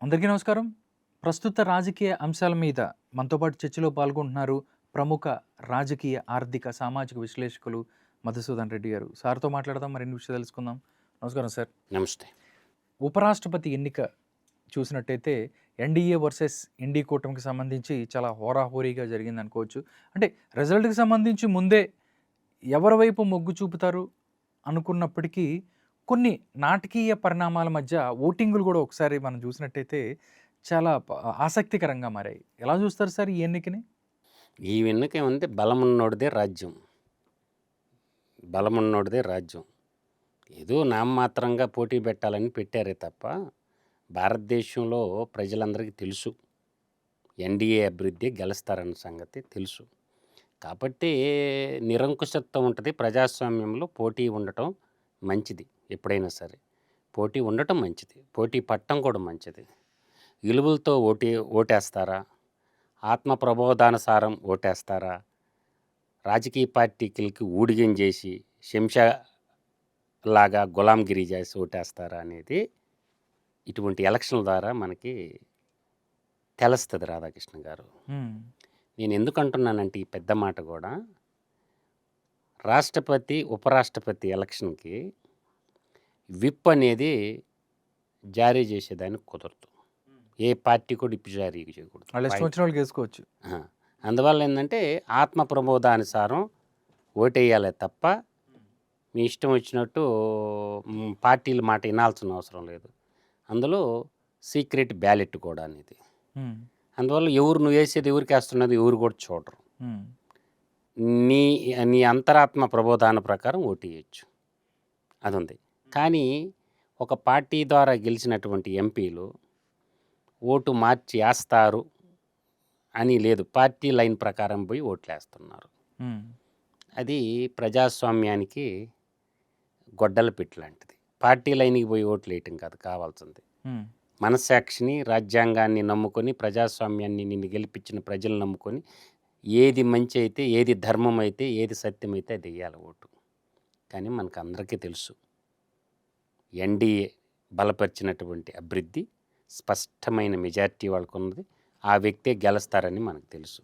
అందరికీ నమస్కారం. ప్రస్తుత రాజకీయ అంశాల మీద మనతో పాటు చర్చలో పాల్గొంటున్నారు ప్రముఖ రాజకీయ, ఆర్థిక, సామాజిక విశ్లేషకులు మధుసూదన్ రెడ్డి గారు. సార్‌తో మాట్లాడదాం, మరిన్ని విషయాలు తెలుసుకుందాం. నమస్కారం సార్. నమస్తే. ఉపరాష్ట్రపతి ఎన్నిక చూసినట్టయితే ఎన్‌డీఏ వర్సెస్ ఇండీ కూటమికి సంబంధించి చాలా హోరాహోరీగా జరిగిందనుకోవచ్చు. అంటే రిజల్ట్‌కి సంబంధించి ముందే ఎవరి వైపు మొగ్గు చూపుతారు అనుకున్నప్పటికీ కొన్ని నాటకీయ పరిణామాల మధ్య ఓటింగులు కూడా ఒకసారి మనం చూసినట్టయితే చాలా ఆసక్తికరంగా మారాయి. ఎలా చూస్తారు సార్ ఈ ఎన్నికని? ఈ ఎన్నికేముంది, బలమున్నోడిదే రాజ్యం. బలమున్నోడిదే రాజ్యం. ఏదో నామమాత్రంగా పోటీ పెట్టాలని పెట్టారే తప్ప, భారతదేశంలో ప్రజలందరికీ తెలుసు. ఎన్‌డీఏ అభివృద్ధి గెలుస్తారన్న సంగతి తెలుసు. కాబట్టి నిరంకుశత్వం ఉంటది. ప్రజాస్వామ్యంలో పోటీ ఉండటం మంచిది ఎప్పుడైనా సరే. పోటీ ఉండటం మంచిది. పోటీ పడటం కూడా మంచిది. విలువలతో ఓటేస్తారా? ఆత్మ ప్రబోధానుసారం ఓటేస్తారా? రాజకీయ పార్టీలకి ఊడిగం చేసి శంషాలాగా గులాంగిరి చేసి ఓటేస్తారా అనేది ఇటువంటి ఎలక్షన్ల ద్వారా మనకి తెలుస్తుంది రాధాకృష్ణ గారు. నేను ఎందుకు అంటున్నానంటే ఈ పెద్ద మాట కూడా, రాష్ట్రపతి ఉపరాష్ట్రపతి ఎలక్షన్కి విప్ అనేది జారీ చేసేదానికి కుదరదు. ఏ పార్టీ కూడా విప్ జారీ చేయకూడదు. వాళ్ళు ఇష్టం వచ్చిన వాళ్ళకి వేసుకోవచ్చు. అందువల్ల ఏంటంటే ఆత్మ ప్రబోధానుసారం ఓటేయాలి తప్ప మీ ఇష్టం వచ్చినట్టు పార్టీల మాట వినాల్సిన అవసరం లేదు. అందులో సీక్రెట్ బ్యాలెట్ కూడా అనేది. అందువల్ల నువ్వు వేసేది ఎవరికి వేస్తున్నది ఎవరు కూడా చూడరు. నీ నీ అంతరాత్మ ప్రబోధాన ప్రకారం ఓటేయచ్చు, అది ఉంది. కానీ ఒక పార్టీ ద్వారా గెలిచినటువంటి ఎంపీలు ఓటు మార్చి వేస్తారు అని లేదు. పార్టీ లైన్ ప్రకారం పోయి ఓట్లు వేస్తున్నారు. అది ప్రజాస్వామ్యానికి గొడ్డల పెట్టి లాంటిది. పార్టీ లైన్కి పోయి ఓట్లు వేయటం కాదు కావాల్సింది. మనస్సాక్షిని, రాజ్యాంగాన్ని నమ్ముకొని, ప్రజాస్వామ్యాన్ని నిన్ను గెలిపించిన ప్రజలు నమ్ముకొని, ఏది మంచి అయితే, ఏది ధర్మం అయితే, ఏది సత్యమైతే అది వేయాలి ఓటు. కానీ మనకు అందరికీ తెలుసు, ఎన్‌డీఏ బలపరిచినటువంటి అభివృద్ధి స్పష్టమైన మెజారిటీ వాళ్ళకు ఉన్నది. ఆ వ్యక్తే గెలుస్తారని మనకు తెలుసు.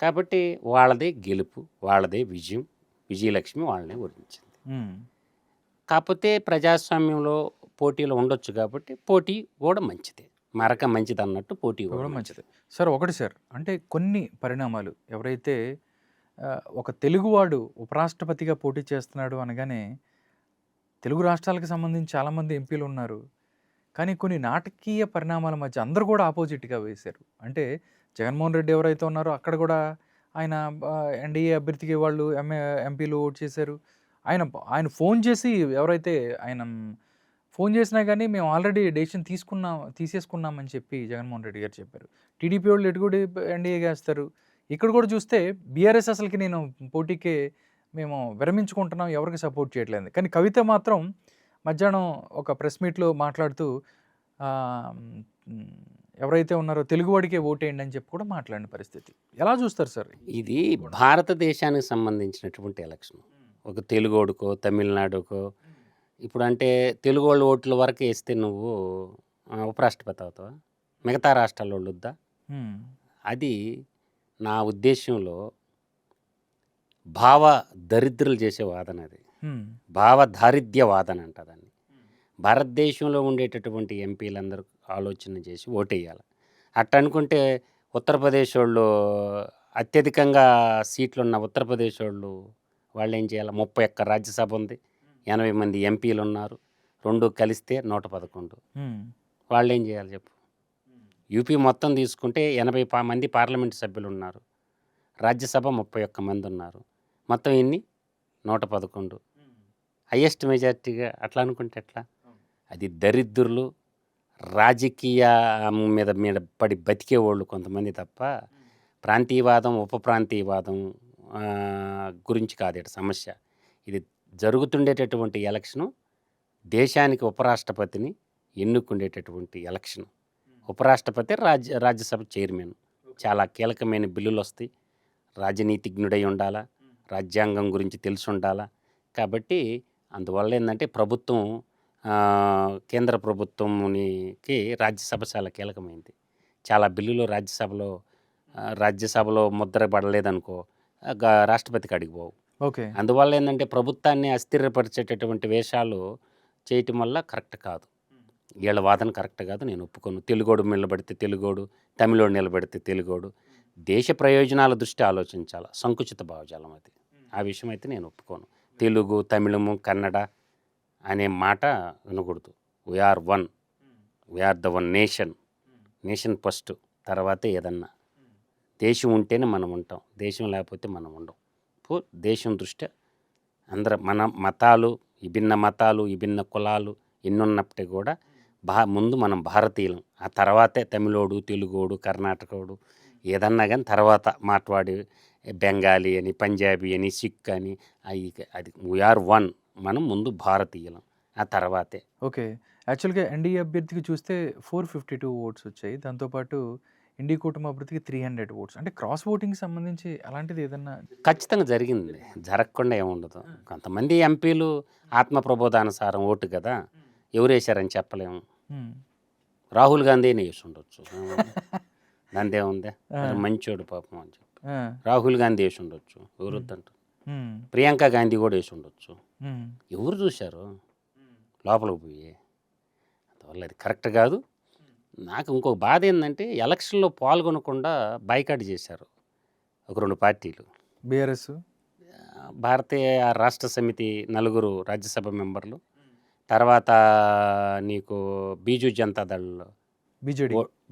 కాబట్టి వాళ్ళదే గెలుపు, వాళ్ళదే విజయం, విజయలక్ష్మి వాళ్ళనే వరించింది. కాకపోతే ప్రజాస్వామ్యంలో పోటీలు ఉండొచ్చు కాబట్టి పోటీ కూడా మంచిదే. మరక మంచిది అన్నట్టు పోటీ కూడా మంచిది. సార్ ఒకటి సార్, అంటే కొన్ని పరిణామాలు ఎవరైతే ఒక తెలుగువాడు ఉపరాష్ట్రపతిగా పోటీ చేస్తున్నాడు అనగానే తెలుగు రాష్ట్రాలకు సంబంధించి చాలామంది ఎంపీలు ఉన్నారు. కానీ కొన్ని నాటకీయ పరిణామాల మధ్య అందరూ కూడా ఆపోజిట్గా వేశారు. అంటే జగన్మోహన్ రెడ్డి ఎవరైతే ఉన్నారో అక్కడ కూడా ఆయన ఎన్‌డీఏ అభ్యర్థికి వాళ్ళు ఎంపీలు ఓట్ చేశారు. ఆయన ఫోన్ చేసి ఎవరైతే ఆయన ఫోన్ చేసినా కానీ మేము ఆల్రెడీ డెసిషన్ తీసేసుకున్నామని చెప్పి జగన్మోహన్ రెడ్డి గారు చెప్పారు. టీడీపీ వాళ్ళు ఎటు కూడా ఎన్‌డీఏగా వేస్తారు. ఇక్కడ కూడా చూస్తే బీఆర్ఎస్ అసలుకి నేను పోటీకే మేము విరమించుకుంటున్నాం, ఎవరికి సపోర్ట్ చేయట్లేదు. కానీ కవిత మాత్రం మధ్యాహ్నం ఒక ప్రెస్ మీట్లో మాట్లాడుతూ ఎవరైతే ఉన్నారో తెలుగువాడికే ఓటేయండి అని చెప్పి కూడా మాట్లాడిన పరిస్థితి. ఎలా చూస్తారు సార్? ఇది భారతదేశానికి సంబంధించినటువంటి ఎలక్షన్. ఒక తెలుగోడుకో, తమిళనాడుకో, ఇప్పుడు అంటే తెలుగు వాళ్ళు ఓట్ల వరకు వేస్తే నువ్వు ఉపరాష్ట్రపతి అవుతావా? మిగతా రాష్ట్రాల వాళ్ళు వద్దా? అది నా ఉద్దేశంలో భావ దరిద్రులు చేసే వాదన. అది భావ దారిద్ర్య వాదన అంట దాన్ని. భారతదేశంలో ఉండేటటువంటి ఎంపీలందరూ ఆలోచన చేసి ఓటేయాలి. అట్ట అనుకుంటే ఉత్తరప్రదేశ్ వాళ్ళు, అత్యధికంగా సీట్లు ఉన్న ఉత్తరప్రదేశ్ వాళ్ళు ఏం చేయాలి? 31 రాజ్యసభ ఉంది, 80 మంది ఎంపీలు ఉన్నారు, రెండు కలిస్తే 111. వాళ్ళు ఏం చేయాలి చెప్పు? యూపీ మొత్తం తీసుకుంటే 80 మంది పార్లమెంట్ సభ్యులు ఉన్నారు, రాజ్యసభ 31 మంది ఉన్నారు, మొత్తం ఎన్ని? 111. హయ్యెస్ట్ మెజారిటీగా అట్లా అనుకుంటే ఎట్లా? అది దరిద్రులు, రాజకీయ మీద మీద పడి బతికేవాళ్ళు కొంతమంది తప్ప ప్రాంతీయవాదం, ఉప ప్రాంతీయవాదం గురించి కాదు ఇక్కడ సమస్య. ఇది జరుగుతుండేటటువంటి ఎలక్షను దేశానికి ఉపరాష్ట్రపతిని ఎన్నుకుండేటటువంటి ఎలక్షన్. ఉపరాష్ట్రపతి రాజ్యసభ చైర్మన్. చాలా కీలకమైన బిల్లులు వస్తాయి. రాజనీతిజ్ఞుడై ఉండాలా, రాజ్యాంగం గురించి తెలిసి ఉండాలా. కాబట్టి అందువల్ల ఏంటంటే ప్రభుత్వం కేంద్ర ప్రభుత్వంకి రాజ్యసభ చాలా కీలకమైంది. చాలా బిల్లులు రాజ్యసభలో ముద్ర పడలేదనుకో రాష్ట్రపతికి అడిగిపోవు. ఓకే. అందువల్ల ఏంటంటే ప్రభుత్వాన్ని అస్థిరపరిచేటటువంటి వేషాలు చేయటం వల్ల కరెక్ట్ కాదు. వీళ్ళ వాదన కరెక్ట్ కాదు, నేను ఒప్పుకోను. తెలుగోడు నిలబడితే తెలుగోడు, తమిళోడు నిలబడితే తెలుగోడు. దేశ ప్రయోజనాల దృష్టి ఆలోచించాలి. సంకుచిత భావజాలం అది. ఆ విషయం అయితే నేను ఒప్పుకోను. తెలుగు, తమిళము, కన్నడ అనే మాట వినకూడదు. We are one, we are the one nation. Nation first, తర్వాతే ఏదన్నా. దేశం ఉంటేనే మనం ఉంటాం, దేశం లేకపోతే మనం ఉండం. దేశం దృష్ట్యా మన మతాలు, విభిన్న మతాలు, విభిన్న కులాలు ఎన్నున్నప్పటికీ కూడా ముందు మనం భారతీయులం. ఆ తర్వాతే తమిళోడు, తెలుగోడు, కర్ణాటకోడు ఏదన్నా కానీ తర్వాత మాట్లాడి బెంగాలీ అని, పంజాబీ అని, సిక్ అని అది వీఆర్ వన్. మనం ముందు భారతీయులం, ఆ తర్వాతే. ఓకే. యాక్చువల్‌గా ఎన్‌డీఏ అభ్యర్థికి చూస్తే 452 ఓట్స్ వచ్చాయి. దాంతోపాటు ఇండి కూటమి అభ్యర్థికి 300 ఓట్స్. అంటే క్రాస్ ఓటింగ్‌కి సంబంధించి అలాంటిది ఏదన్నా ఖచ్చితంగా జరిగింది. జరగకుండా ఏముండదు. కొంతమంది ఎంపీలు ఆత్మ ప్రబోధానుసారం ఓటు కదా, ఎవరు వేశారని చెప్పలేము. రాహుల్ గాంధీని వేసి ఉండొచ్చు, దాందేముంది, మంచోడు పాపం అని చెప్పి రాహుల్ గాంధీ వేసి ఉండొచ్చు, ఎవరు వద్దంటారు. ప్రియాంక గాంధీ కూడా వేసి ఉండొచ్చు. ఎవరు చూశారు లోపలికి పోయి? అందువల్ల అది కరెక్ట్ కాదు. నాకు ఇంకొక బాధ ఏంటంటే ఎలక్షన్లో పాల్గొనకుండా బాయ్కాట్ చేశారు ఒక 2 పార్టీలు. బీఆర్ఎస్, భారతీయ రాష్ట్ర సమితి 4 రాజ్యసభ మెంబర్లు, తర్వాత నీకు బీజు జనతాదళ్,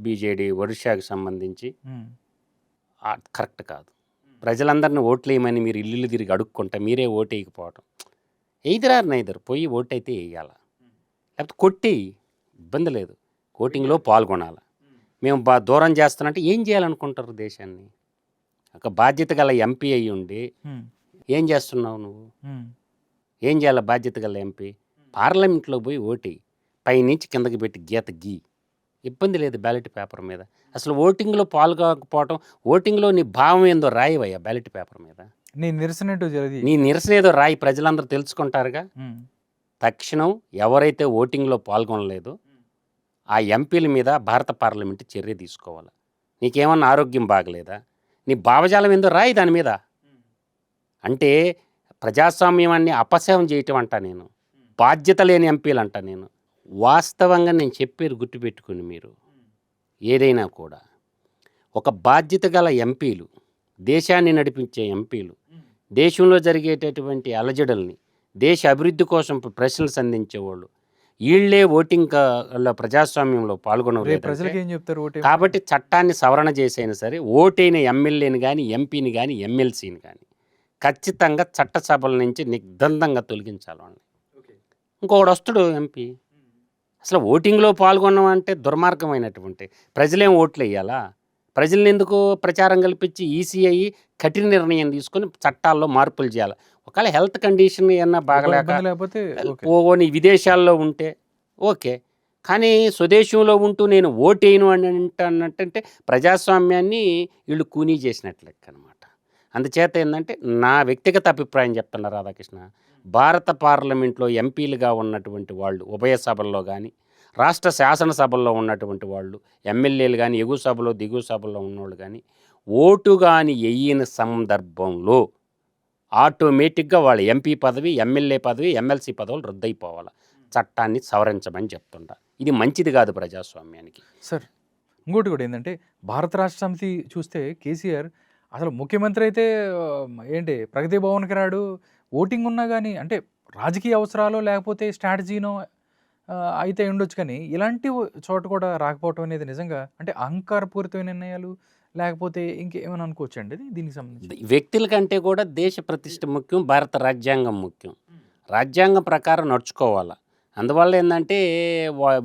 బీజేడీ ఒడిశాకు సంబంధించి. కరెక్ట్ కాదు. ప్రజలందరినీ ఓట్లేయమని మీరు ఇల్లు తిరిగి అడుక్కుంటా మీరే ఓటు వేయకపోవటం. ఎయిదర్ పోయి ఓటు అయితే వేయాల, లేకపోతే కొట్టి ఇబ్బంది లేదు. ఓటింగ్లో పాల్గొనాలి. మేము దూరం చేస్తానంటే ఏం చేయాలనుకుంటారు దేశాన్ని? ఒక బాధ్యత గల ఎంపీ అయ్యి ఉండి ఏం చేస్తున్నావు నువ్వు? ఏం చేయాలి బాధ్యత గల ఎంపీ? పార్లమెంట్లో పోయి ఓటేయి, పైనుంచి కిందకి పెట్టి గీత గీ, ఇబ్బంది లేదు బ్యాలెట్ పేపర్ మీద. అసలు ఓటింగ్లో పాల్గొకపోవటం, ఓటింగ్లో నీ భావం ఏందో రాయవయ్యా బ్యాలెట్ పేపర్ మీద. నీ నిరసన ఏదో రాయి, ప్రజలందరూ తెలుసుకుంటారుగా. తక్షణం ఎవరైతే ఓటింగ్లో పాల్గొనలేదో ఆ ఎంపీల మీద భారత పార్లమెంటు చర్య తీసుకోవాలి. నీకేమన్నా ఆరోగ్యం బాగలేదా, నీ భావజాలం ఏందో రాయి దాని మీద. అంటే ప్రజాస్వామ్యాన్ని అపసేవం చేయటం అంట నేను, బాధ్యత లేని ఎంపీలు అంట నేను. వాస్తవంగా నేను చెప్పేది గుర్తుపెట్టుకుని మీరు ఏదైనా కూడా ఒక బాధ్యత గల ఎంపీలు, దేశాన్ని నడిపించే ఎంపీలు, దేశంలో జరిగేటటువంటి అలజడుల్ని, దేశ అభివృద్ధి కోసం ప్రశ్నలు సంధించేవాళ్ళు, వీళ్ళే ఓటింగ్ ప్రజాస్వామ్యంలో పాల్గొనలేదు. కాబట్టి చట్టాన్ని సవరణ చేసైనా సరే ఓటైన ఎమ్మెల్యేని కానీ, ఎంపీని కానీ, ఎమ్మెల్సీని కానీ ఖచ్చితంగా చట్టసభల నుంచి నిర్బంధంగా తొలగించాలి వాళ్ళని. ఇంకొకడు వస్తాడు ఎంపీ, అసలు ఓటింగ్లో పాల్గొన్నాం అంటే దుర్మార్గమైనటువంటి. ప్రజలేం ఓట్లు వేయాలా? ప్రజల్ని ఎందుకు ప్రచారం కల్పించి ఈసీఐ కఠిన నిర్ణయం తీసుకొని చట్టాల్లో మార్పులు చేయాలి. ఒకవేళ హెల్త్ కండిషన్ ఏమన్నా బాగలేకపోతే ఓని విదేశాల్లో ఉంటే ఓకే, కానీ స్వదేశంలో ఉంటూ నేను ఓటేయను అని అంటానంటే ప్రజాస్వామ్యాన్ని వీళ్ళు కూనీ చేసినట్లు లెక్క అనమాట. అందుచేత ఏంటంటే నా వ్యక్తిగత అభిప్రాయం చెప్తున్నా రాధాకృష్ణ, భారత పార్లమెంట్లో ఎంపీలుగా ఉన్నటువంటి వాళ్ళు ఉభయ సభల్లో కానీ, రాష్ట్ర శాసనసభల్లో ఉన్నటువంటి వాళ్ళు ఎమ్మెల్యేలు కానీ, ఎగువ సభలో దిగువ సభల్లో ఉన్నవాళ్ళు కానీ ఓటు కానీ వేయని సందర్భంలో ఆటోమేటిక్గా వాళ్ళ ఎంపీ పదవి, ఎమ్మెల్యే పదవి, ఎమ్మెల్సీ పదవులు రద్దయిపోవాలి. చట్టాన్ని సవరించమని చెప్తుంటా. ఇది మంచిది కాదు ప్రజాస్వామ్యానికి. సార్ ఇంకోటి కూడా ఏంటంటే భారత రాష్ట్ర సమితి చూస్తే కేసీఆర్ అసలు ముఖ్యమంత్రి అయితే ఏంటి ప్రగతి భవన్కి రాడు, ఓటింగ్ ఉన్నా కానీ అంటే రాజకీయ అవసరాలు లేకపోతే స్ట్రాటజీనో అయితే ఉండొచ్చు, కానీ ఇలాంటి చోట కూడా రాకపోవటం అనేది నిజంగా అంటే అహంకారపూరితమైన నిర్ణయాలు లేకపోతే ఇంకేమైనా అనుకోవచ్చు అండి దీనికి సంబంధించి? వ్యక్తుల కంటే కూడా దేశ ప్రతిష్ట ముఖ్యం, భారత రాజ్యాంగం ముఖ్యం. రాజ్యాంగం ప్రకారం నడుచుకోవాలి. అందువల్ల ఏంటంటే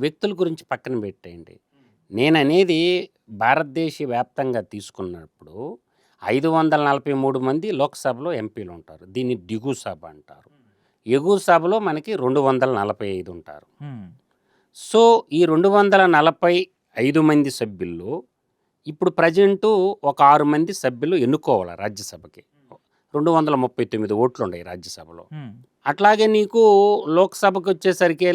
వ్యక్తుల గురించి పక్కన పెట్టేయండి. నేను అనేది భారతదేశ వ్యాప్తంగా తీసుకున్నప్పుడు 543 మంది లోక్సభలో ఎంపీలు ఉంటారు. దీన్ని దిగువ సభ అంటారు. ఎగువ సభలో మనకి 245 ఉంటారు. సో ఈ 245 మంది సభ్యుల్లో ఇప్పుడు ప్రజెంటు ఒక 6 మంది సభ్యులు ఎన్నుకోవాలి రాజ్యసభకి. 239 ఓట్లు ఉన్నాయి రాజ్యసభలో. అట్లాగే నీకు లోక్సభకు వచ్చేసరికి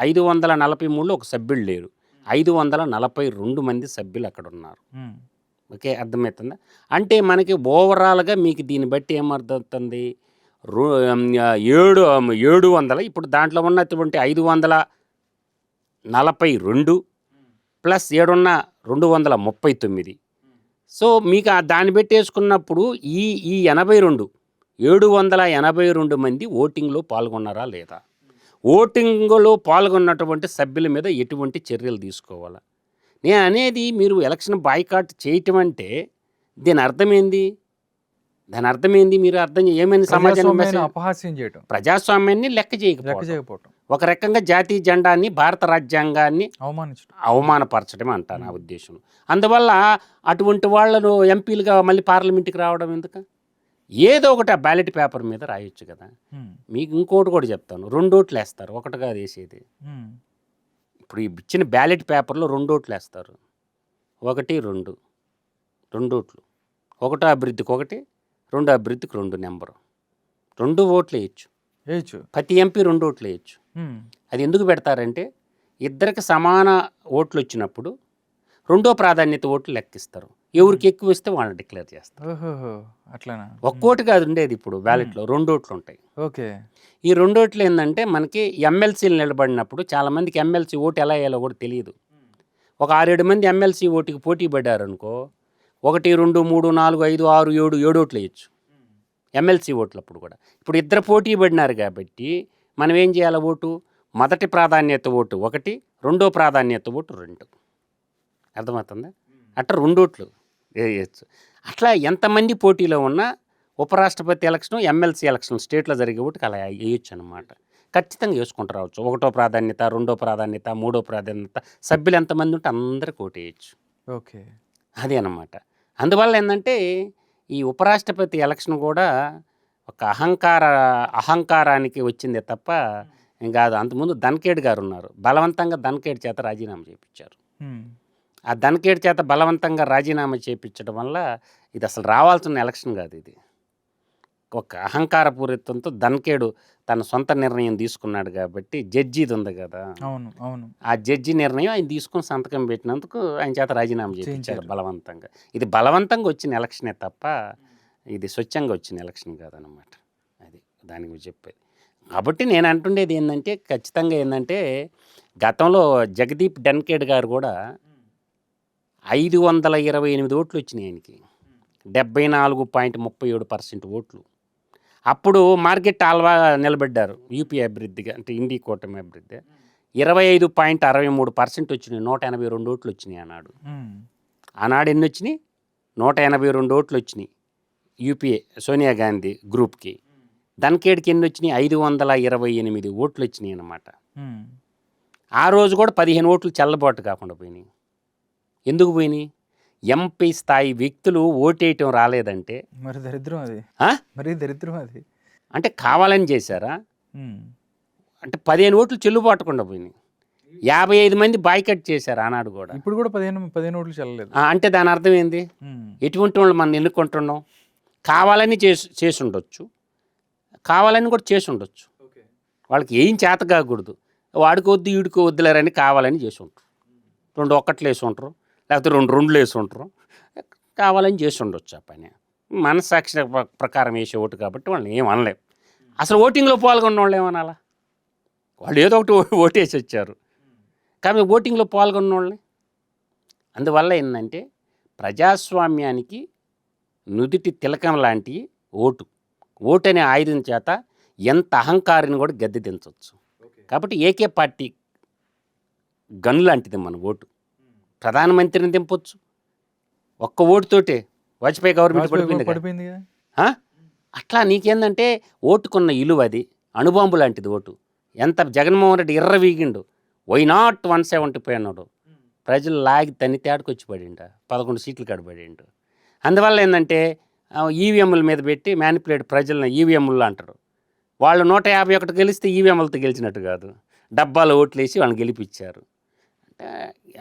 543లో ఒక సభ్యుడు లేరు, 542 మంది సభ్యులు అక్కడ ఉన్నారు. ఓకే, అర్థమవుతుందా? అంటే మనకి ఓవరాల్గా మీకు దీన్ని బట్టి ఏమర్థమవుతుంది, 700 ఇప్పుడు దాంట్లో ఉన్నటువంటి 542 ప్లస్ 239. సో మీకు దాన్ని పెట్టేసుకున్నప్పుడు ఈ 782 మంది ఓటింగ్లో పాల్గొన్నారా లేదా, ఓటింగ్లో పాల్గొన్నటువంటి సభ్యుల మీద ఎటువంటి చర్యలు తీసుకోవాలా? నేను అనేది మీరు ఎలక్షన్ బాయ్కాట్ చేయటం అంటే దీని అర్థమేంది, మీరు ఏమైనా సమాజాన్ని అపహాస్యం చేయటం, ప్రజాస్వామ్యాన్ని లెక్క చేయకపోవటం, ఒక రకంగా జాతీయ జెండాన్ని, భారత రాజ్యాంగాన్ని అవమానపరచడం అంట నా ఉద్దేశం. అందువల్ల అటువంటి వాళ్ళను ఎంపీలుగా మళ్ళీ పార్లమెంట్కి రావడం ఎందుకు? ఏదో ఒకటి ఆ బ్యాలెట్ పేపర్ మీద రాయొచ్చు కదా. మీకు ఇంకోటి కూడా చెప్తాను, 2 ఓట్లు వేస్తారు, ఒకటిగా వేసేది. ఇప్పుడు ఇచ్చిన బ్యాలెట్ పేపర్లో 2 ఓట్లు వేస్తారు, 1, 2 ఓట్లు, ఒకటో అభివృద్ధికి 1, 2 అభివృద్ధికి 2 నెంబరు, 2 ఓట్లు వేయచ్చు. ప్రతి ఎంపీ 2 ఓట్లు వేయచ్చు. అది ఎందుకు పెడతారంటే ఇద్దరికి సమాన ఓట్లు వచ్చినప్పుడు 2వ ప్రాధాన్యత ఓట్లు లెక్కిస్తారు, ఎవరికి ఎక్కువ వస్తే వాళ్ళని డిక్లేర్ చేస్తారు. అట్లానా? ఒక్కోటి కాదు ఉండేది, ఇప్పుడు బ్యాలెట్లో 2 ఓట్లు ఉంటాయి. ఓకే, ఈ 2 ఓట్లు ఏంటంటే మనకి ఎమ్మెల్సీలు నిలబడినప్పుడు చాలామందికి ఎమ్మెల్సీ ఓటు ఎలా వేయాలో కూడా తెలియదు. ఒక 6-7 మంది ఎమ్మెల్సీ ఓటుకి పోటీ పడ్డారనుకో, 1, 2, 3, 4, 5, 6, 7 ఓట్లు వేయచ్చు ఎమ్మెల్సీ ఓట్లు. అప్పుడు కూడా ఇప్పుడు ఇద్దరు పోటీ పడినారు కాబట్టి మనం ఏం చేయాలి, ఓటు మొదటి ప్రాధాన్యత ఓటు 1, 2వ ప్రాధాన్యత ఓటు 2. అర్థమవుతుందా? అట్లా 2 ఓట్లు వేయచ్చు. అట్లా ఎంతమంది పోటీలో ఉన్నా ఉపరాష్ట్రపతి ఎలక్షన్, ఎమ్మెల్సీ ఎలక్షన్ స్టేట్లో జరిగే ఓటుకి అలా వేయచ్చు అనమాట. ఖచ్చితంగా వేసుకుంటూ రావచ్చు. 1వ ప్రాధాన్యత, 2వ ప్రాధాన్యత, 3వ ప్రాధాన్యత, సభ్యులు ఎంతమంది ఉంటే అందరికీ ఓటు వేయచ్చు. ఓకే, అది అన్నమాట. అందువల్ల ఏంటంటే ఈ ఉపరాష్ట్రపతి ఎలక్షన్ కూడా ఒక అహంకారానికి వచ్చిందే తప్ప ఏం కాదు. అంతకుముందు ధన్ఖేడ్ గారు ఉన్నారు, బలవంతంగా ధన్ఖేడ్ చేత రాజీనామా చేయించారు. ఆ ధన్ఖేడ్ చేత బలవంతంగా రాజీనామా చేయించడం వల్ల ఇది అసలు రావాల్సిన ఎలక్షన్ కాదు. ఇది ఒక అహంకారపూరితంతో ధన్ఖేడ్ తన సొంత నిర్ణయం తీసుకున్నాడు కాబట్టి, జడ్జి ఇది ఉంది కదా, ఆ జడ్జి నిర్ణయం ఆయన తీసుకుని సంతకం పెట్టినందుకు ఆయన చేత రాజీనామా చేయించారు బలవంతంగా. ఇది బలవంతంగా వచ్చిన ఎలక్షనే తప్ప ఇది స్వచ్ఛంగా వచ్చిన ఎలక్షన్ కాదనమాట. అది దానికి చెప్పేది. కాబట్టి నేను అంటుండేది ఏంటంటే, ఖచ్చితంగా ఏంటంటే గతంలో జగదీప్ ధన్ఖేడ్ గారు కూడా 528 ఓట్లు వచ్చినాయి ఆయనకి, 74.37% ఓట్లు. అప్పుడు మార్గెట్ ఆల్వా నిలబడ్డారు యూపీ అభివృద్ధిగా, అంటే ఇండి కూటమి అభివృద్ధి, 25.63% వచ్చినాయి, 182 ఓట్లు వచ్చినాయి ఆనాడు. ఎన్ని వచ్చినాయి? 182 ఓట్లు వచ్చినాయి యూపీఏ సోనియా గాంధీ గ్రూప్కి. ధన్ఖేడ్కి ఎన్ని వచ్చినాయి? 528 ఓట్లు వచ్చినాయి అన్నమాట. ఆ రోజు కూడా 15 ఓట్లు చెల్లబాటు కాకుండా పోయినాయి. ఎందుకు పోయినాయి? ఎంపీ స్థాయి వ్యక్తులు ఓటేయటం రాలేదంటే మరి దరిద్రం అది. అంటే కావాలని చేశారా? అంటే 15 ఓట్లు చెల్లుబాటుకుండా పోయినాయి. 55 మంది బాయ్కట్ చేశారు ఆనాడు కూడా. ఇప్పుడు కూడా 15 ఓట్లు చెల్లలేదు. అంటే దాని అర్థం ఏంది? ఎటువంటి వాళ్ళు మనం ఎన్నుకుంటున్నాం? కావాలని చేసి ఉండొచ్చు, కావాలని కూడా చేసి ఉండొచ్చు. వాళ్ళకి ఏం చేత కాకూడదు, వాడికి వద్దు వీడికి వద్దులేరని కావాలని చేసి ఉంటారు. 2 ఒక్కట్లు వేసి ఉంటారు, లేకపోతే 2 2లు వేసి ఉంటారు, కావాలని చేసి ఉండొచ్చు. ఆ పని మనస్సాక్షి ప్రకారం వేసే ఓటు కాబట్టి వాళ్ళని ఏం అనలేం. అసలు ఓటింగ్లో పాల్గొన్న వాళ్ళు ఏమనాలా? వాళ్ళు ఏదో ఒకటి ఓటేసి వచ్చారు కానీ ఓటింగ్లో పాల్గొన్న వాళ్ళని. అందువల్ల ఏంటంటే ప్రజాస్వామ్యానికి నుదిటి తిలకం లాంటి ఓటు అనే ఆయుధం చేత ఎంత అహంకారిని కూడా గద్దె దించవచ్చు. కాబట్టి ఏకే పార్టీ గన్ లాంటిది మన ఓటు. ప్రధానమంత్రిని దింపొచ్చు ఒక్క ఓటుతోటే. వాజ్పేయి గవర్నమెంట్ పడిపోయింది కదా. అట్లా నీకేందంటే ఓటుకున్న ఇలువ, అది అణుబాంబు లాంటిది ఓటు. ఎంత జగన్మోహన్ రెడ్డి వీగిండు, వై నాట్ 170 అన్నాడు, ప్రజలు లాగి తన్ని తేడకొచ్చి పడిండు, 11 సీట్లు కడబడిండు. అందువల్ల ఏంటంటే ఈవీఎంల మీద పెట్టి మ్యానిపులేట్ ప్రజలను ఈవీఎంలు అంటారు. వాళ్ళు 151 గెలిస్తే ఈవీఎంలతో గెలిచినట్టు కాదు, డబ్బాలు ఓట్లు వేసి వాళ్ళని గెలిపించారు.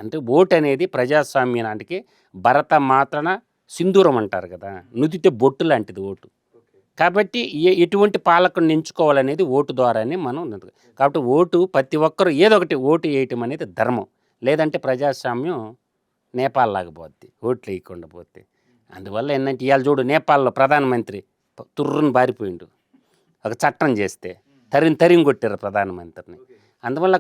అంటే ఓటు అనేది ప్రజాస్వామ్యానికి భరత మాతన సింధూరం అంటారు కదా, నుదితే బొట్టు లాంటిది ఓటు. కాబట్టి ఎటువంటి పాలకుడిని ఎంచుకోవాలనేది ఓటు ద్వారానే మనం కాబట్టి ఓటు ప్రతి ఒక్కరు ఏదో ఒకటి ఓటు వేయటం అనేది ధర్మం. లేదంటే ప్రజాస్వామ్యం నేపాల్ లాగా పోద్ది ఓట్లు వేయకుండా పోతే. అందువల్ల ఏంటంటే ఇవాళ చూడు నేపాల్లో ప్రధానమంత్రి తుర్రుని బారిపోయిండు ఒక చట్టం చేస్తే తరిం కొట్టారు ప్రధానమంత్రిని. అందువల్ల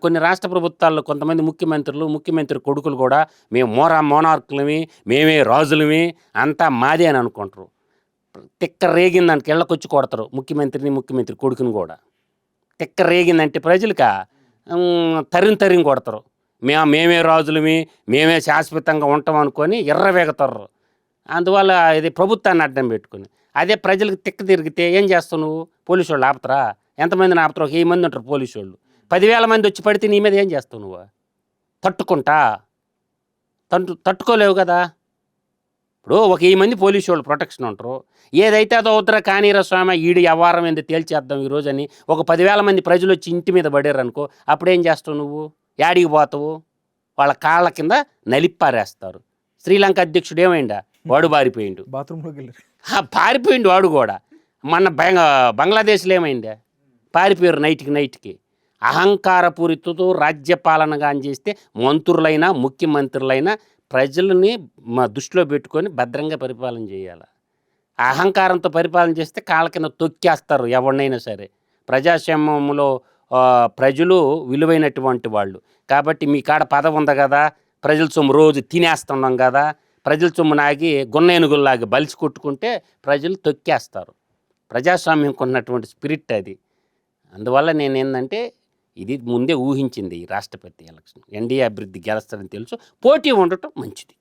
కొన్ని రాష్ట్ర ప్రభుత్వాల్లో కొంతమంది ముఖ్యమంత్రి కొడుకులు కూడా మేము మోనార్కులమి, మేమే రాజులమి, అంతా మాదే అని అనుకుంటారు. తిక్క రేగిందానికి ఇళ్ళకొచ్చి కొడతారు ముఖ్యమంత్రి కొడుకుని కూడా. తిక్క రేగిందంటే ప్రజలక తరిం కొడతారు. మేమే రాజులమి, మేమే శాశ్వతంగా ఉంటాం అనుకొని ఎర్రవేగతారు. అందువల్ల ఇది ప్రభుత్వాన్ని అడ్డం పెట్టుకుని అదే ప్రజలకు తిక్క తిరిగితే ఏం చేస్తావు నువ్వు? పోలీసు వాళ్ళు ఆపుతారా? ఎంతమందిని ఆపుతారు? 1000 మంది ఉంటారు పోలీసు వాళ్ళు. 10,000 మంది వచ్చి పడితే నీ మీద ఏం చేస్తావు నువ్వు? తట్టుకోలేవు కదా. ఇప్పుడు 1000 మంది పోలీసు వాళ్ళు ప్రొటెక్షన్ ఉంటారు. ఏదైతే అదో అవుతారా కానీరా స్వామి, ఈడు వ్యవహారం ఏంది తేల్చేద్దాం ఈరోజు అని ఒక 10,000 మంది ప్రజలు వచ్చి ఇంటి మీద పడారు అనుకో, అప్పుడేం చేస్తావు నువ్వు? యాడికి పోతావు? వాళ్ళ కాళ్ళ కింద నలిప్పారేస్తారు. శ్రీలంక అధ్యక్షుడు ఏమైందా? వాడు బారిపోయిండు. బాత్రూంలోకి వెళ్ళారు. పారిపోయిండు వాడు కూడా. మన బంగ్లాదేశ్లో ఏమైందా? పారిపోయారు నైట్కి. అహంకారపూరితతో రాజ్యపాలనగా చేస్తే మంత్రులైనా ముఖ్యమంత్రులైనా ప్రజలని దృష్టిలో పెట్టుకొని భద్రంగా పరిపాలన చేయాలి. అహంకారంతో పరిపాలన చేస్తే కాళ్ళ కింద తొక్కేస్తారు ఎవరినైనా సరే. ప్రజాస్వామ్యంలో ప్రజలు విలువైనటువంటి వాళ్ళు. కాబట్టి మీ కాడ పదవి ఉంది కదా, ప్రజల సొమ్ము రోజు తినేస్తున్నాం కదా, ప్రజల సొమ్ము నాగి గున్నేనుగుల్లాగా బలిసి కొట్టుకుంటే ప్రజలు తొక్కేస్తారు. ప్రజాస్వామ్యంకి ఉన్నటువంటి స్పిరిట్ అది. అందువల్ల నేనేందంటే ఇది ముందే ఊహించింది ఈ రాష్ట్రపతి ఎలక్షన్. ఎన్డీఏ అభివృద్ధి గెలుస్తారని తెలుసు. పోటీ ఉండటం మంచిది.